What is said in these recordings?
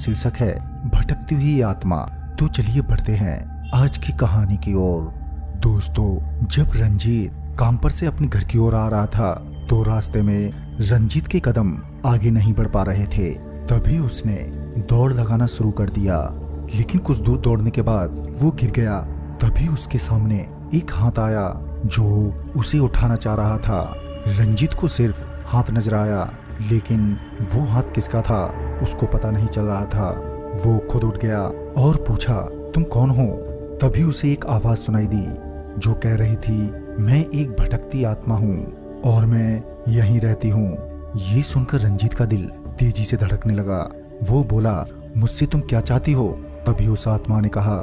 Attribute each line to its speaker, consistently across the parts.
Speaker 1: शीर्षक है भटकती हुई आत्मा। तो चलिए बढ़ते हैं आज की कहानी की ओर। दोस्तों, जब रंजीत काम पर से अपने घर की ओर आ रहा था तो रास्ते में रंजीत के कदम आगे नहीं बढ़ पा रहे थे। तभी उसने दौड़ लगाना शुरू कर दिया, लेकिन कुछ दूर दौड़ने के बाद वो गिर गया। तभी उसके सामने एक हाथ आया जो उसे उठाना चाह रहा था। रंजीत को सिर्फ हाथ नजर आया, लेकिन वो हाथ किसका था उसको पता नहीं चल रहा था। वो खुद उठ गया और पूछा, तुम कौन हो? तभी उसे एक आवाज सुनाई दी जो कह रही थी, मैं एक भटकती आत्मा हूँ और मैं यहीं रहती हूँ। ये सुनकर रंजीत का दिल तेजी से धड़कने लगा। वो बोला, मुझसे तुम क्या चाहती हो? तभी उस आत्मा ने कहा,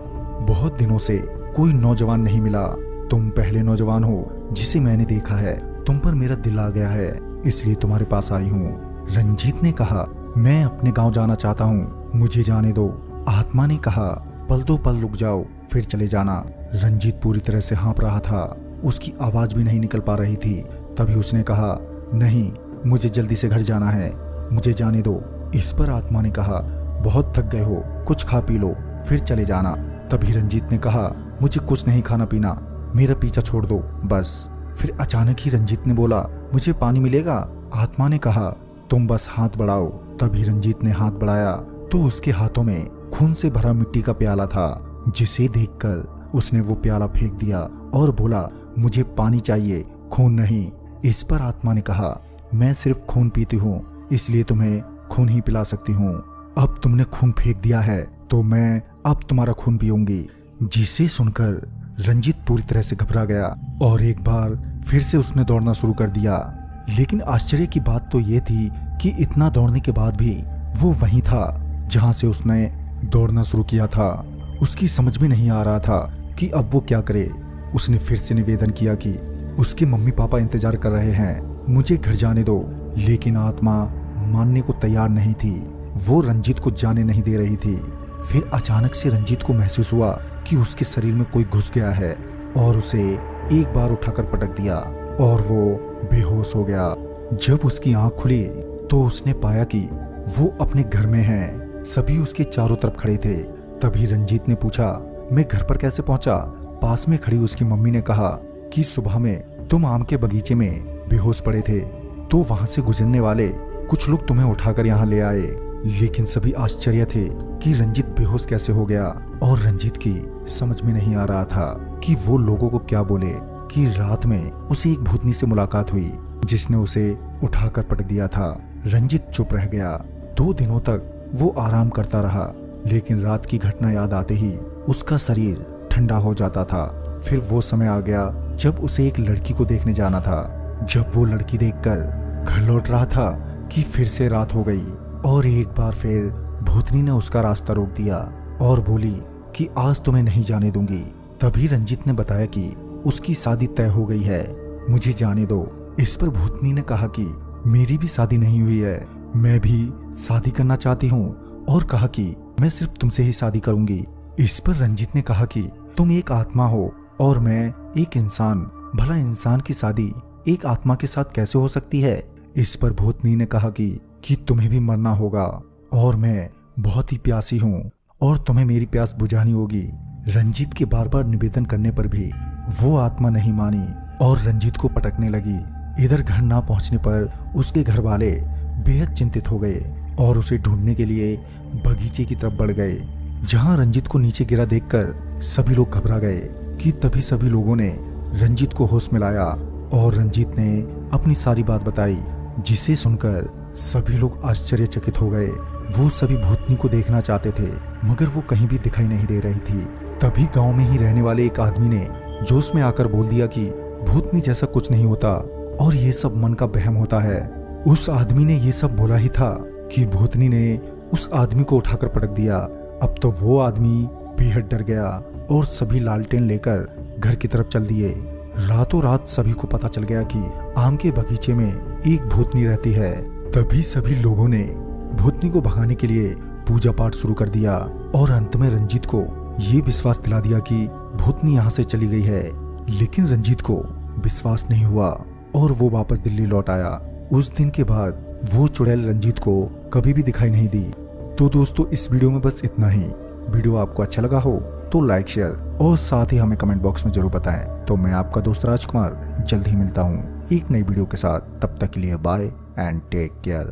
Speaker 1: बहुत दिनों से कोई नौजवान नहीं मिला। तुम पहले नौजवान हो जिसे मैंने देखा है। तुम पर मेरा दिल आ गया है, इसलिए तुम्हारे पास आई हूँ। रंजीत ने कहा, मैं अपने गांव जाना चाहता हूँ, मुझे जाने दो। आत्मा ने कहा, पल दो पल रुक जाओ फिर चले जाना। रंजीत पूरी तरह से हाँप रहा था, उसकी आवाज भी नहीं निकल पा रही थी। तभी उसने कहा, नहीं, मुझे जल्दी से घर जाना है, मुझे जाने दो। इस पर आत्मा ने कहा, बहुत थक गए हो, कुछ खा पी लो फिर चले जाना। तभी रंजीत ने कहा, मुझे कुछ नहीं खाना पीना, मेरा पीछा छोड़ दो बस। फिर अचानक ही रंजीत ने बोला, मुझे पानी मिलेगा? आत्मा ने कहा, तुम बस हाथ बढ़ाओ। तभी रंजीत ने हाथ बढ़ाया तो उसके हाथों में खून से भरा मिट्टी का प्याला था, जिसे देखकर उसने वो प्याला फेंक दिया और बोला, मुझे पानी चाहिए, खून नहीं। इस पर आत्मा ने कहा, मैं सिर्फ खून पीती हूँ, इसलिए तुम्हें खून ही पिला सकती हूँ। अब तुमने खून फेंक दिया है तो मैं अब तुम्हारा खून पीऊंगी। जिसे सुनकर रंजीत पूरी तरह से घबरा गया और एक बार फिर से उसने दौड़ना शुरू कर दिया। लेकिन आश्चर्य की बात तो ये थी कि इतना दौड़ने के बाद भी वो वहीं था जहां से उसने दौड़ना शुरू किया था। उसकी समझ में नहीं आ रहा था कि अब वो क्या करे। उसने फिर से निवेदन किया कि उसके मम्मी पापा इंतजार कर रहे हैं, मुझे घर जाने दो। लेकिन आत्मा मानने को तैयार नहीं थी, वो रंजीत को जाने नहीं दे रही थी। फिर अचानक से रंजीत को महसूस हुआ कि उसके शरीर में कोई घुस गया है और उसे एक बार उठाकर पटक दिया और वो बेहोश हो गया। जब उसकी आंख खुली तो उसने पाया कि वो अपने घर में है। सभी उसके चारों तरफ खड़े थे। तभी रंजीत ने पूछा, मैं घर पर कैसे पहुंचा? पास में खड़ी उसकी मम्मी ने कहा कि सुबह में तुम आम के बगीचे में बेहोश पड़े थे, तो वहां से गुजरने वाले कुछ लोग तुम्हें उठाकर यहाँ ले आए। लेकिन सभी आश्चर्य थे कि रंजीत बेहोश कैसे हो गया और रंजीत की समझ में नहीं आ रहा था कि वो लोगों को क्या बोले कि रात में उसे एक भूतनी से मुलाकात हुई जिसने उसे उठाकर पटक दिया था। रंजीत चुप रह गया। 2 दिनों तक वो आराम करता रहा, लेकिन रात की घटना याद आते ही उसका शरीर ठंडा हो जाता था। फिर वो समय आ गया जब उसे एक लड़की को देखने जाना था। जब वो लड़की देखकर घर लौट रहा था कि फिर से रात हो गई और एक बार फिर भूतनी ने उसका रास्ता रोक दिया और बोली कि आज तुम्हें नहीं जाने दूंगी। तभी रंजीत ने बताया कि उसकी शादी तय हो गई है, मुझे जाने दो। इस पर भूतनी ने कहा कि मेरी भी शादी नहीं हुई है, मैं भी शादी करना चाहती हूँ, और कहा कि मैं सिर्फ तुमसे ही शादी करूंगी। इस पर रंजीत ने कहा कि तुम एक आत्मा हो और मैं एक इंसान, भला इंसान की शादी एक आत्मा के साथ कैसे हो सकती है? इस पर भूतनी ने कहा कि तुम्हें भी मरना होगा और मैं बहुत ही प्यासी हूँ और तुम्हें मेरी प्यास बुझानी होगी। रंजीत के बार बार निवेदन करने पर भी वो आत्मा नहीं मानी और रंजीत को पटकने लगी। इधर घर ना पहुंचने पर उसके घर वाले बेहद चिंतित हो गए और उसे ढूंढने के लिए बगीचे की तरफ बढ़ गए, जहां रंजीत को नीचे गिरा देखकर सभी लोग घबरा गए। कि तभी सभी लोगों ने रंजीत को होश में लाया और रंजीत ने अपनी सारी बात बताई, जिसे सुनकर सभी लोग आश्चर्यचकित हो गए। वो सभी भूतनी को देखना चाहते थे, मगर वो कहीं भी दिखाई नहीं दे रही थी। तभी गांव में ही रहने वाले एक आदमी ने जोश में आकर बोल दिया कि भूतनी जैसा कुछ नहीं होता और ये सब मन का वहम होता है। उस आदमी ने ये सब बोला ही था कि भूतनी ने उस आदमी को उठाकर पटक दिया। अब तो वो आदमी बेहद डर गया और सभी लालटेन लेकर घर की तरफ चल दिए। रातों रात सभी को पता चल गया कि आम के बगीचे में एक भूतनी रहती है। तभी सभी लोगों ने भूतनी को भगाने के लिए पूजा पाठ शुरू कर दिया और अंत में रंजीत को ये विश्वास दिला दिया कि भूतनी यहाँ से चली गई है। लेकिन रंजीत को विश्वास नहीं हुआ और वो वापस दिल्ली लौट आया। उस दिन के बाद वो चुड़ैल रंजीत को कभी भी दिखाई नहीं दी। तो दोस्तों इस वीडियो में बस इतना ही। वीडियो आपको अच्छा लगा हो तो लाइक शेयर और साथ ही हमें कमेंट बॉक्स में जरूर बताएं। तो मैं आपका दोस्त राजकुमार जल्द ही मिलता हूँ एक नई वीडियो के साथ। तब तक के लिए बाय एंड टेक केयर।